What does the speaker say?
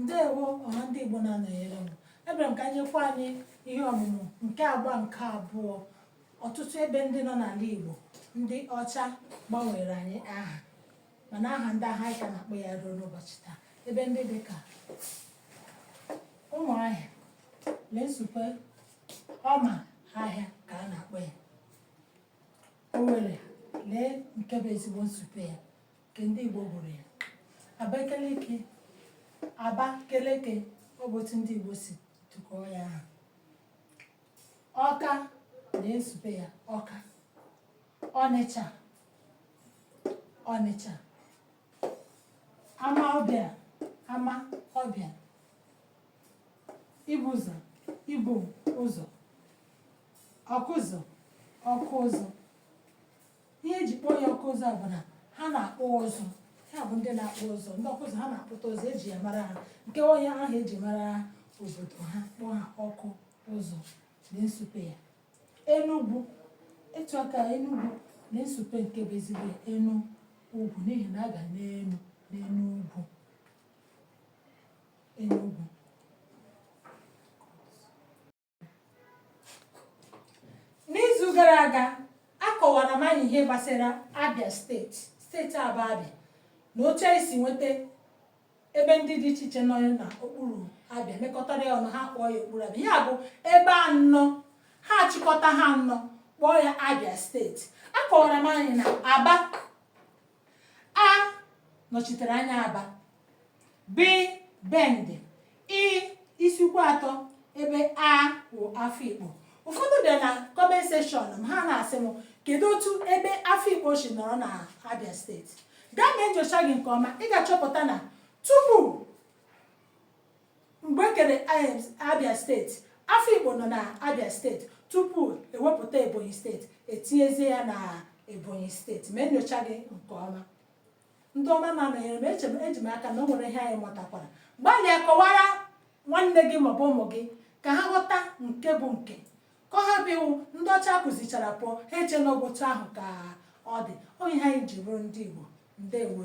Ndewo ọha ndị Igbo na-anọnyere m. Ebere m ka nyekwa anyị ihe ọmụmụ nke agba nke abụọ. Ọtụtụ ebe ndị nọ n'ala Igbo ndị ọcha gbanwere anyị aha, mana aha ndị agha anyị ka na-akpọ ya ruo n'ụbọchị taa. Ebe ndị dịka Ụmụahịa, lee Nsukka, Ọma ahịa ka a na-akpọ ya. Owerri, lee nke bụ ezigbo Nsukka ya nke ndị Igbo gburu ya. Abakaliki, Abakeleke, ọ bụ otu ndị Igbo si tụkọọ ya aha. Ọka na-esote ya, Ọka. Ọnịcha, Ọnịcha. Amaọbịa, Amaọbịa. Ibụzọ, Ibu ụzọ. Ọkụzọ, Ọkụzọ. Ihe eji kpọọ ya Ọkụzọ bụ na ha na-akpụ ụzụ. Ha bụ ndị na-akpụ ụzọ. Ndị ọkụzọ ha na-akpụta ụzọ eji ya mara ha. Nke onye ahụ eji mara obodo ha kpọọ ha Ọkụ ụzọ na-esote ya. Enugwu, etu aka Enugwu na-esote nke bụ ezigbo Enu ugwu, n'ihi na aga n'enu ugwu. Enugwu. N'izu gara aga akọwara m anyị ihe gbasara Abia steeti Aba Abia, na otu esi nweta ebe ndị dị iche iche nọ n'okpuru Abia mekọtara ya ọnụ, ha kpọọ ya okpuru Abia. Ya bụ ebe anọ, ha chịkọta ha anọ kpọọ ya Abia steeti. Akọwara m anyị na Aba, A nọchitere anya Aba, B Bende, isi ukwu atọ, ebe A wụ Afikpo. Ụfọdụ bịara na comment section m, ha na-asị m kedu otu ebe Afikpo si nọrọ na Abia steeti. Gaa mee nyocha gị nke ọma, ị ga-achọpụta na tupu mgbe ekere Abia steeti, Afikpo nọ na Abia steeti tupu ewepụta Ebonyi steeti etinyezie ya na Ebonyi steeti. Mee nyocha gị nke ọma. Ndị ọma na-anọnyere m, eji m aka na o nwere ihe anyị mụtakwara. Gbalịa kọwara nwanne gị maọbụ ụmụ gị ka ha ghọta nke bụ nke, ka ha bụ iwu ndị ọcha kụzichara pụọ, ha eche n'ụbọchị ahụ ka ọ dị. Ọ ihe anyị ji ruo ndị Igbo. Ndewo.